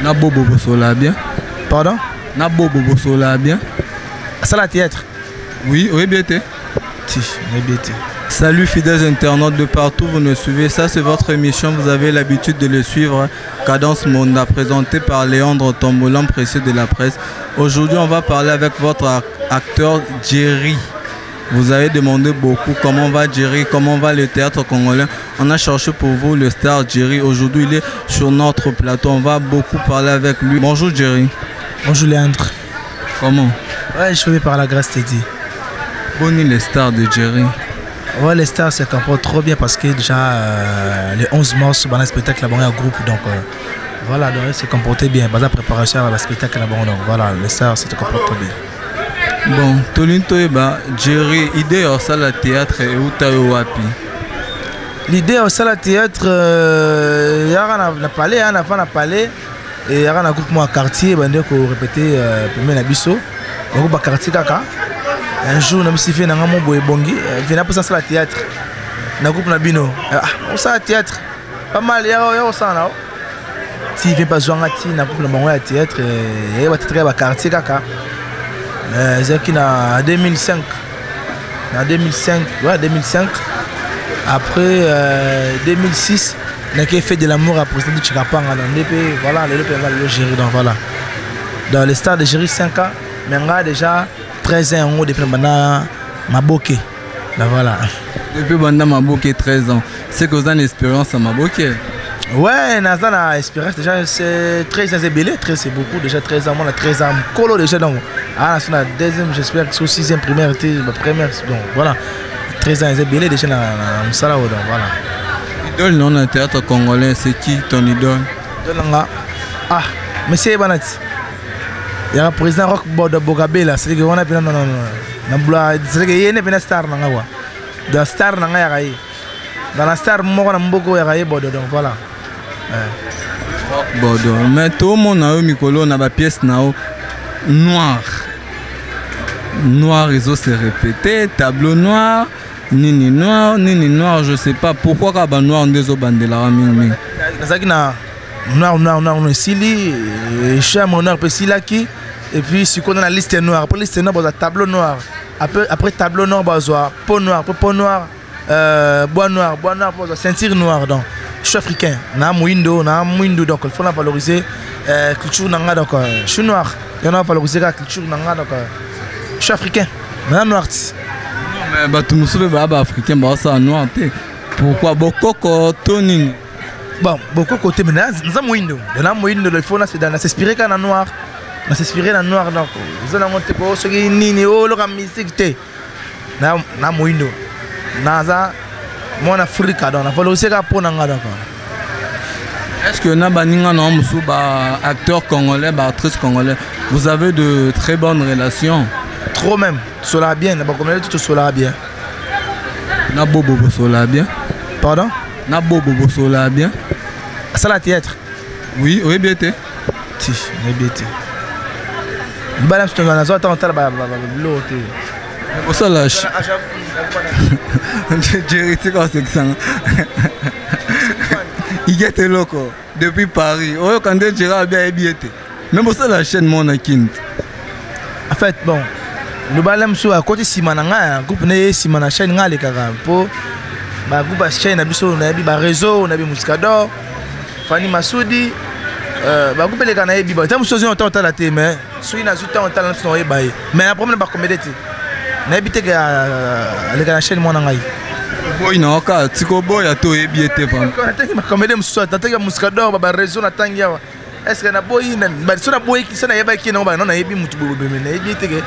Na bobo bosola bien. Pardon? Na bobo bosola bien. Ça la théâtre? Oui, oui, bien. Si, bien. Salut fidèles internautes de partout, vous nous suivez, ça c'est votre émission, vous avez l'habitude de le suivre, Cadence Monda, présenté par Léandre Tombolan, précieux de la presse. Aujourd'hui on va parler avec votre acteur Jerry. Vous avez demandé beaucoup comment va Jerry, comment va le théâtre congolais. On a cherché pour vous le star Jerry, aujourd'hui il est sur notre plateau, on va beaucoup parler avec lui. Bonjour Jerry. Bonjour Léandre. Comment? Ouais, je fais par la grâce Teddy. Bonne les stars de Jerry. Ouais, les stars se comportent trop bien parce que déjà le 11 mars, on a un spectacle là-bas en groupe, donc voilà, donc ils se comportaient bien. Dans la préparation à la spectacle là-bas, donc voilà, les stars se comportent trop bien. Bon, Tolinto Eba, Jerry, idée au salle théâtre et où t'as eu wapi? L'idée au salle théâtre, il y a un palais, un enfant à palais, et il y a un groupe à quartier, on a répété premier nabiso, un groupe à quartier kaka. Un jour, je suis fait dans mon boy bongi, je viens pour ça le théâtre. Dans le groupe Nabino. On ça le théâtre. Pas mal, il y a ça là. Si je viens pas jouer dans le groupe Nabino le théâtre, il y a très bien quartier kaka. C'est en 2005. En 2005, ouais 2005. Après 2006, on a fait de l'amour à président de Chikapanga. Voilà, le gérer donc voilà. Dans les stars de gérer 5 ans, mais on a déjà 13 ans depuis Maboké. Ben voilà. Depuis Maboké 13 ans. C'est que vous avez une expérience à Maboké? Ouais, on a une expérience déjà. C'est 13 ans, c'est belé. C'est beaucoup. Déjà 13 ans, on a 13 ans. Colo déjà. Donc, c'est la deuxième, j'espère que c'est au 6e primaire. La première. Donc voilà. 13 ans, c'est belé déjà dans Moussala. Donc voilà. Idole non, le théâtre congolais, c'est qui ton idole? Ah, monsieur Banati. Il y a un président Rock Bogabe là, c'est que on a bien non. C'est que il y a une star là quoi. La star là il y a dans la star moi on a beaucoup il y a Bodo donc voilà. Bodo, mais tout le monde a eu Mikolo na ba pièce nao noir. Noir ils ont se répété, tableau noir, nini noir, je sais pas pourquoi ka ba noir ndezo bandela mingi. Nazaki na noir sili, chambre noir pe silaki. Et puis, si on a la liste noire, après liste noire, on a tableau noir. Après tableau noir, on a peau noire. Après peau noire, bois noir, ceinture noire. Donc, je suis africain. On a mouindo, donc il faut valoriser la culture nanga. Donc, je suis noir. Il faut valoriser la culture nanga. Donc, je suis africain. On a noir. Non, mais tu me souviens, africain, ça noir. Pourquoi beaucoup Tony? Bon, beaucoup côté maintenant, nous avons mouindo. Dans la mouindo, il faut s'inspirer quand on a noir. On s'inspire dans le noir donc ils ont monté pour ce qui nini oh le musique na moindo naza mon Afrique donc on va aussi pour nanga donc. Est-ce que na baninga na musuba acteur congolais actrice congolais vous avez de très bonnes relations? Trop même cela bien na comme tout cela bien. Na bobo cela bien. Pardon? Na bobo cela bien. Ça la théâtre? Oui, oui bien té. Si, bien té. Balam c'est un azot en terre l'autre. Pour ça là. Jerry c'est quoi c'est ça? Il était loco depuis Paris. Oh quand Jerry bien été. Même pour ça la chaîne mon akint. En fait bon, le balam sur à côté Simananga, groupe né Simana chaîne ngale kaka po ba groupe chaîne na biso na bi ba réseau na bi Muscador, Fanny Masoudi. Bah vous pouvez gagner biba. Tant que on tente la thème, soit na zuta on talent son ebaye. Mais le problème pas comédie. Na habité que les gars chaîne mon ngai. Boy na ka tiko boy ato ebiete fam. Tant que comédie muso, tant que Muscador ba réseau na tangia. Est-ce que na boy na ba so na boy qui ça na yeba qui na ba non na yebi mutu bobo mais na ebiete que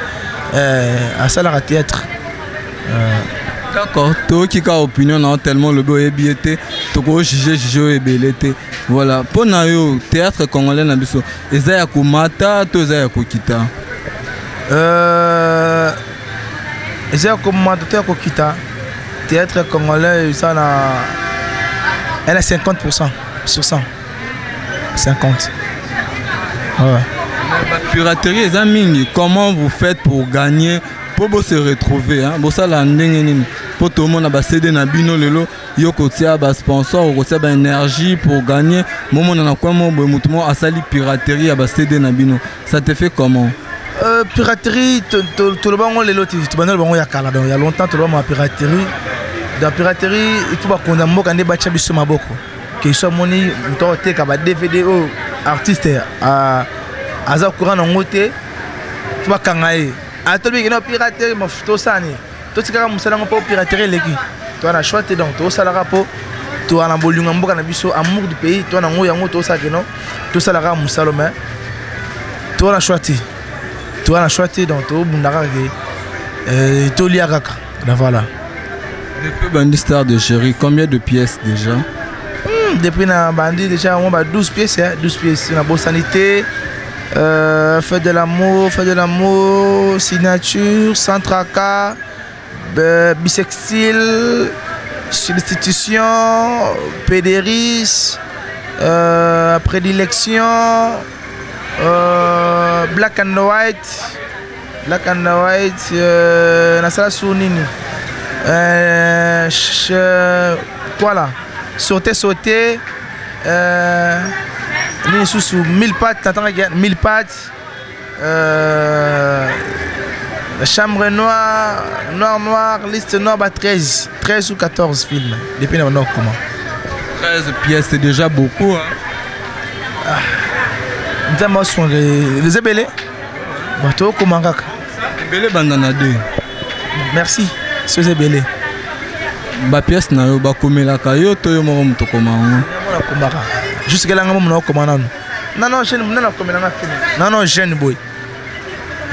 à ça la théâtre. D'accord, toi qui as opinion non tellement le beau ebiete, to ko juger ebelete. Voilà, pour le théâtre congolais na biso, ezaya kumata to ezaya kokita. Ezaya kumata to kokita. Théâtre congolais ça na elle est 50% sur 100. 50. Ouais. Piraterie ezamini, comment vous faites pour gagner? Pour se retrouver, hein? Pour ça la ndenge nini. pour tout le monde a cédé na bino lelo yo kotia ba sponsor kotia ba énergie pour gagner moment na quoi mo mutumo asali piraterie a cédé na bino ça te fait comment piraterie tout le bango lelo tu banal bango ya kala donc il y a longtemps tout le bango piraterie dans piraterie il faut ba konda mboka ndé ba chabiso maboko que soit moni ntote ka ba DVD o artiste aza courant na ngote tu ba kangaye atoli que no piraterie mo to sani to tikaka musala ngo po piraterie leki to na choix donc to sala rapo to na bolunga mboka na biso amour du pays to na ngo yango to sa que no to sala ka musalo mais to na choix tu as la choix donc tu es tout lié à Kaka. Voilà. Depuis Bandit Star de Chéri, combien de pièces déjà? Depuis na Bandit déjà on a 12 pièces, 12 pièces. On a Bonne Sanité, Fête de l'amour, Signature, Centraka, Bisextile, Substitution, Pédéris, Prédilection. Black and white, Nasala Sounini, voilà, sauter, sous 1000 pattes, t'attends, 1000 pattes, chambre noire, liste noire, 13 ou 14 films, depuis le nord comment. 13 pièces, c'est déjà beaucoup, hein. Les ébélés. Bateau comment kaka. Ébélé bandana 2. Merci. C'est ébélé. Ba pièce na yo ba komela ka yo to yo mo muto komanga. Mona komaka. Jusque là ngamo mona komana. Non jeune mona komela nga film. Non jeune boy.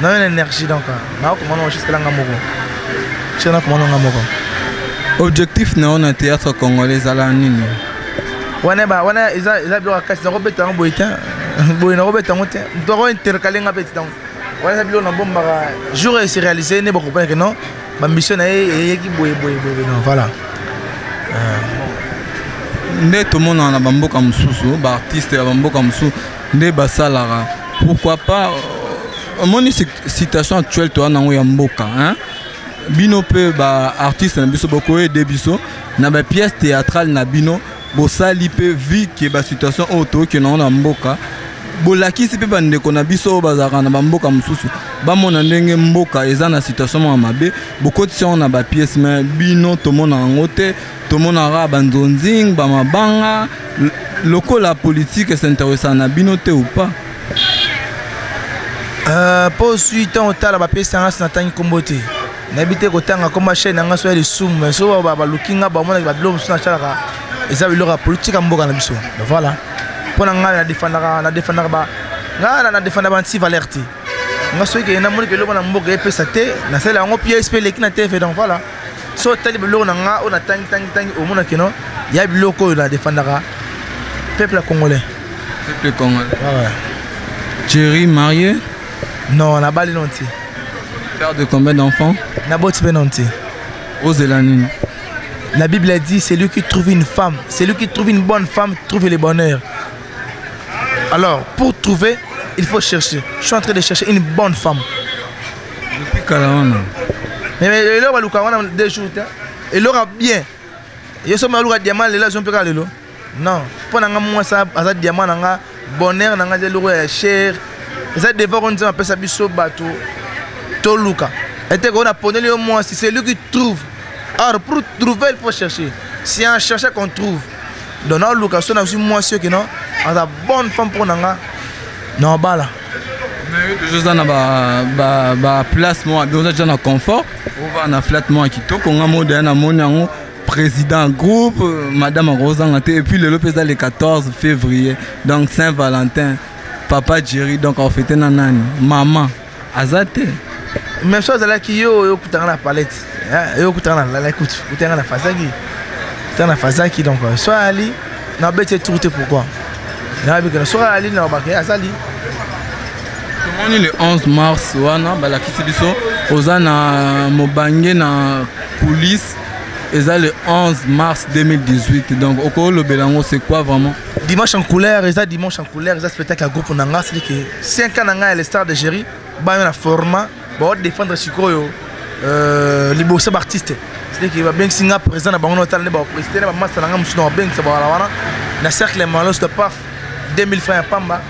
Non une énergie donc. Na komana jusque là ngamo ko. Chena komana ngamo ko. Objectif na on théâtre congolais ala nini. Wana isa bilo ka kasi robeta ngo boyita. Boy na robeta ngo te. Ndoro intercaler nga beti donc. Wana bilo na bomba jour et se réaliser ne beaucoup pas que non. Ma mission est qui boy non voilà. Nde tout le monde en a bamboka mususu, ba artiste ya bamboka mususu, nde basalara. Pourquoi pas mon situation actuelle toi na ya mboka hein. Bino pe ba artiste na biso boko e debiso na ba pièce théâtrale na bino bosali pe vi ke ba situation auto ke na mboka bolakisi pe bandeko na biso bazaka na bamboka mususu bamona ndenge mboka eza na situation ya mabe bokotisi na ba pièce mais bino tomona yango te tomona banzonzing bamabanga lokola politique s'intéresse na bino te ou pas pour suite on tala ba pièce na tangi kombote n'habite kotanga comme chaîne nga so les sum mais so ba lookinga ba mona ba bilo na chalaka eza biloko politique mboka na biso voilà pour nga na défendre ba nga na défendre ba anti valerti nga so ke na moni ke lobo na mboka e pesa te na sala yango pièce pe leki na TV donc voilà so tali biloko na nga on a tangi au mona ke no ya biloko na défendre peuple congolais ouais. Jerry marié? Non, on a balé non ti. Père de combien d'enfants? Na boti pe non ti. Ozelanine. La Bible a dit c'est lui qui trouve une femme, c'est lui qui trouve une bonne femme, trouve le bonheur. Alors, pour trouver, il faut chercher. Je suis en train de chercher une bonne femme. Depuis Kalawana. Mais là, on a des jours. Et l'aura bien. Et si on a un diamant, là, on peut aller là. Non. Pour moi, ça a diamant, bonheur, on a des cher. Ça devant on dit on appelle ça biso bateau. Toluka. Et on a poney le moins si c'est lui qui trouve. Alors pour trouver il faut chercher. Si on cherche qu'on trouve. Donc on Luka son a aussi moi sûr que non. On a bonne femme pour nanga. Non bala. Mais je dans ba placement, on a déjà un confort. On va na flattement kitoko on a moderne monango président groupe madame Rosangate et puis le Lopez le 14 février donc Saint-Valentin. Papa Jerry donc on fêtait nanani maman azate même chose là qui yo kutanga na palette yo kutanga na la écoute kutanga na fazaki kutanga na fazaki donc soit ali na bête tourté pourquoi na bika soit ali na bakay azali comment le 11 mars wana balakisi biso ozana mobange na police et ça le 11 mars 2018 donc au Colo le Belango c'est quoi vraiment dimanche en couleur et ça dimanche en couleur ça spectacle à groupe nanga c'est que 5 ans nanga les stars de Jerry ba na format ba défendre sikoyo les boss artistes c'est que bien singa présent na bango hôtel ne ba président na ba massa na ngam suno bien ça ba wana na cercle malos de paf 2000 francs à pamba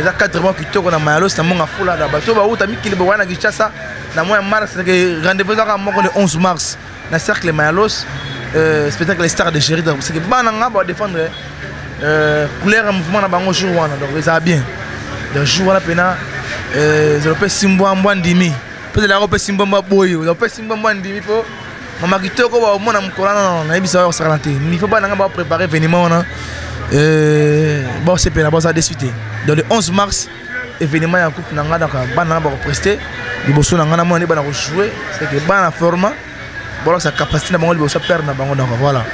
za 80 kitoko na malos na monga fula da bato ba uta mikili ba wana Kinshasa na mois mars que rendez-vous za moko le 11 mars na cercle malos spectacle les stars de Géry donc c'est que bana nga ba défendre couleur mouvement na bango jour wana donc ça bien le jour wana pena européen simbo ambandimi peut-être la européen simbo boyo européen simbo ambandimi po mama kitoko ba mona mkolana na ebisa wa salanté il faut pas nga ba préparer événement na bon c'est pena bon ça décidé dans le 11 mars événement ya coupe nanga donc bana ba prester liboso nanga na mona ba na jouer c'est que bana format bon sa capacité na bango liboso perdre na bango donc voilà.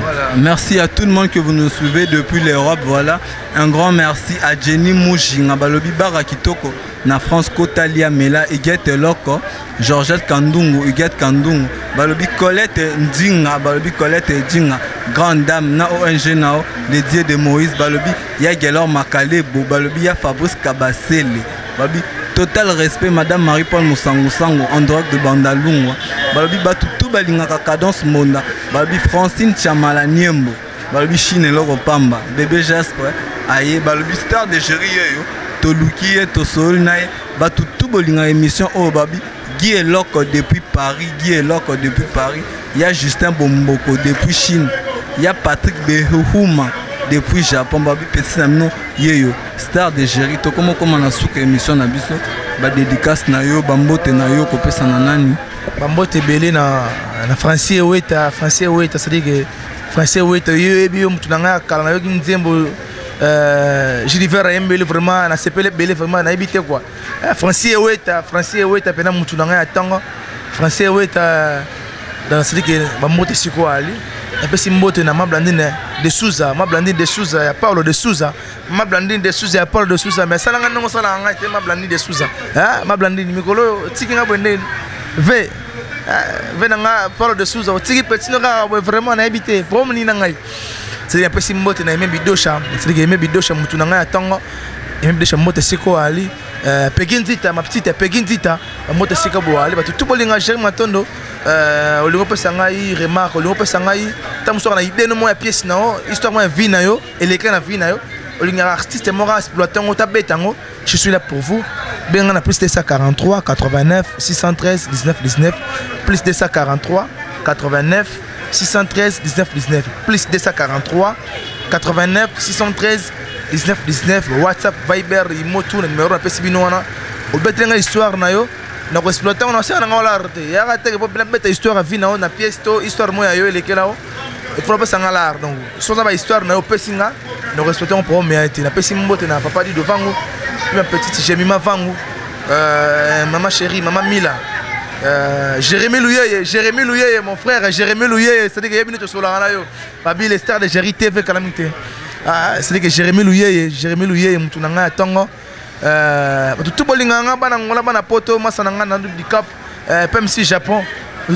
Voilà. Merci à tout le monde que vous nous suivez depuis l'Europe. Voilà. Un grand merci à Jenny Mouchinga, Balobi Bara Kitoko, na France Kotalia Mela, Iget Loko, Georgette Kandungu, Iget Kandungu, Balobi Colette Ndinga, Balobi Colette Ndinga, grande dame, na ONG Nao, dédié de Moïse, Balobi, ya Gelor Makalebo, Balobi ya Fabrice Kabasele, Balobi. Total respect Madame Marie-Paul Moussango en drogue de Bandalungwa. Balobi Batutu Balingaka Cadence Monda. Balobi Francine Chamala Niembo. Balobi Chine Loro Pamba. Bébé Jasper. Aye Balobi Star de Géry yo. Toluki et Tosol Nae. Batutu Bolinga émission oh Babi. Guy et Loko depuis Paris. Guy et Loko depuis Paris. Il y a Justin Bomboko depuis Chine. Il y a Patrick Behouma depuis Japon. Babi Petit Namno Yeyo. Star de Géry, to comment on a souke émission na biso ba dédicace na yo bambote na yo kopesa na nani bambote belé na français weta c'est-à-dire que français weta yo ebi yo mutunanga kala na yo nzembo Gilbert Mbele vraiment na sepele belé vraiment na ebité quoi français weta pena mutunanga tango français weta dans c'est-à-dire que bambote siko ali et puis si mbote na mablandine de Souza ya Paulo de Souza mablandine de Souza ya Paulo de Souza mais ça nga ndongo sala nga te mablandine de Souza ah mablandine mikolo tiki nga bonde ve na nga Paulo de Souza tiki petit nga vraiment na habité promenade na ngai c'est un peu si mbote na même bidosha c'est que même bidosha mutu na nga tango même bidosha mbote siko ali Peginzita ma petite Peginzita mbote siko bo ali batu tubolinga Géry Matondo olingo pesa ngai remarque olingo pesa ngai tamuso na idée no mo ya pièce na histoire mo ya vie na yo et l'écran na vie na yo olinga artiste mora exploitant ngota betango je suis là pour vous benga na plus de 143 89 613 19 19 plus de 143 89 613 19 19 plus de 143 89 613 19 19 WhatsApp Viber Imoto na numéro na pesi bino wana obetenga histoire na yo na ko exploiter on a ça na ngala arte ya ka te ko beta histoire à vie na na pièce to histoire moya yo elekela o il faut pas sangala art donc so za ba histoire na yo pesinga na ko exploiter on pour mais été na pesi mbote na papa di dovango ma petite Jemima vangu maman chérie maman Mila Jérémy Louyeye mon frère Jérémy Louyeye c'est-à-dire que yebino to sola na yo babi les stars de Géry TV calamité c'est-à-dire que Jérémy Louyeye mutu na nga tongo tout bolinganga bana ngola bana poto masananga na du cap PMC Japon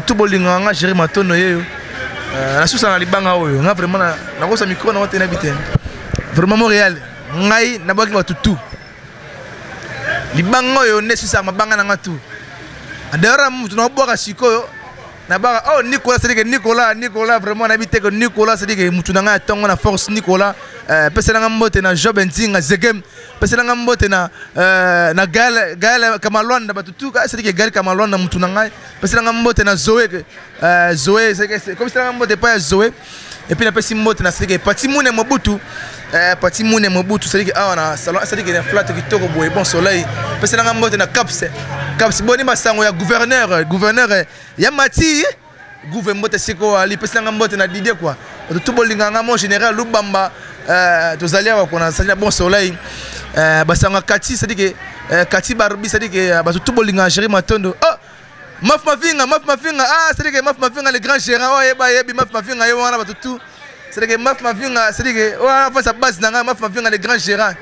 tout bolinganga Géry Matondo yeyo na susa na libanga oyo nga vraiment na kosa micro na tena bitene vraiment Montréal ngai na baki watu tout libanga oyo ne susa mabanga na ngatu ndera mutu na boka sikoyo na baka oh Nicolas c'est que Nicolas vraiment na bité que Nicolas c'est que mutu na tongo na force Nicolas pesa na mbote na job nzinga zegem pesa na mbote na Gaël Kamalwanda batutu c'est que Gaël Kamalwanda mutu na ngai pesa na mbote na Zoé c'est que comme ça na mbote pas Zoé et puis na pesa mbote na c'est que Patimune Mobutu c'est que ah na salon c'est que na flat kitoko boy bon soleil pesa na mbote na Caps boni masango ya gouverneur ya Mati gouvernement siko ali pesa na mbote na Didier quoi tout bolinga ngamo général Lubamba tozalia wa kona sanya bon soleil basanga Kati c'est que Kati Barbi c'est que ba tout bolinga Géry Matondo oh maf mafinga ah c'est que maf mafinga le grand gérant yebi maf mafinga yo wana ba tout c'est que maf mafinga c'est que wa fa sa base nanga maf mafinga le grand gérant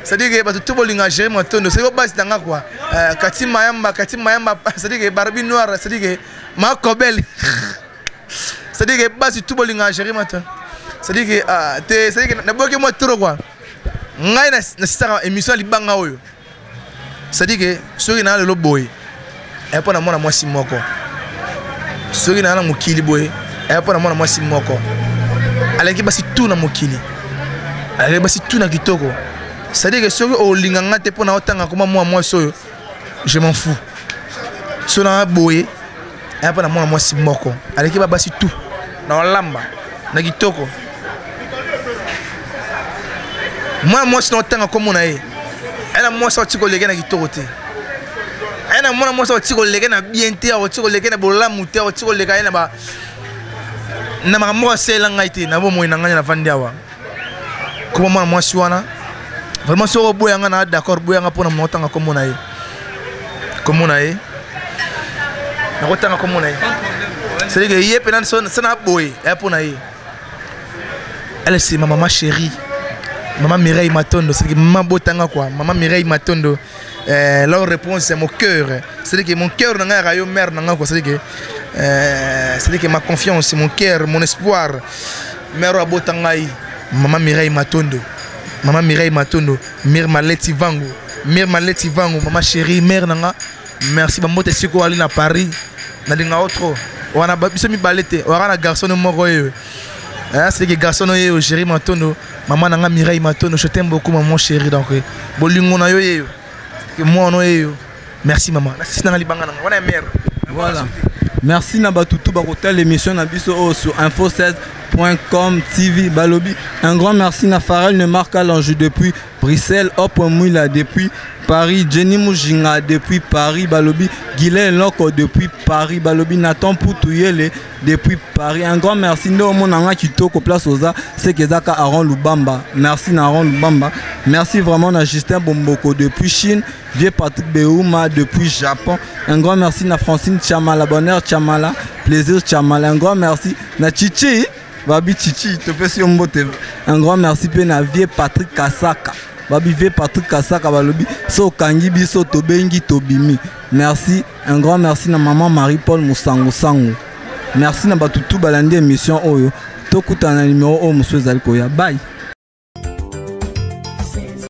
c'est-à-dire que tout bolinga Géry Matondo c'est ko base nanga quoi Kati Mayamba c'est-à-dire que Barbie noire c'est-à-dire que ma Kobel c'est-à-dire que base tout bolinga Géry Matondo c'est-à-dire que c'est-à-dire que na boke mo trop quoi ngai na sisa émission libanga oyo c'est-à-dire que soki na le boy et pour na mona mwasi moko soki na mokili boye aya mpo na mwana mwasi moko aleki basi tu na mokili aleki basi tu na kitoko c'est-à-dire que soki olinganga te mpo na otanga koma mwa mwasi oyo je m'en fous so na boye aya mpo na mwana mwasi moko aleki basi tu na olamba na kitoko mwana mwasi na otanga komo na ye aya na mwasi oti koleke na kitoko te aya na mwana mwasi oti koleke na bien te oti koleke na bolamu te oti koleka ye na makambo asela ngai te na bomoi na ngai na vandi awa koma mwana mwasi wana vraiment soko boyanga na d'accord boyanga mpona motanga komo na ye nakotanga komo na ye c'est-à-dire que ye pena sana boye aya mpona ye elle c'est ma maman chérie maman Mireille Matondo c'est-à-dire que maman botanga quoi maman Mireille Matondo leur réponse c'est mon cœur c'est-à-dire que mon cœur nanga rayo mère nanga quoi c'est-à-dire que ma confiance c'est mon cœur mon espoir mère abotanga yi maman Mireille Matondo mère Maleti Vango maman chérie mère nanga merci bamote siko ali na Paris na linga autre wana biso mi balete wana garçon moko yo c'est que garçon yo chérie Matondo maman nanga Mireille Matondo je t'aime beaucoup maman chérie donc bolingo na yo yo que moi no yo merci maman c'est nanga libanga nanga wana mère voilà merci na batutu bakotel l'émission na biso sur info16.com TV balobi un grand merci na Farel ne marque à l'enjeu depuis Bruxelles Hop Mouila depuis Paris Jenny Mujinga depuis Paris balobi Guylaine Loko depuis Paris balobi Nathan Poutouyele depuis Paris un grand merci ndo monanga kitoko place oza c'est que zaka Aaron Lubamba merci na Aaron Lubamba merci vraiment na Justin Bomboko depuis Chine Vieux Patrick Beouma depuis Japon un grand merci na Francine Chamala bonheur Chamala plaisir Chamala un grand merci na Chichi Babi Chichi te fais sur mbote un grand merci pe na Vieux Patrick Kasaka Babi Vieux Patrick Kasaka balobi so kangi biso to bengi to bimi merci un grand merci na maman Marie-Paul Musango Sango merci na batutu balandi émission oyo tokuta na numéro o monsieur Zalkoya bye.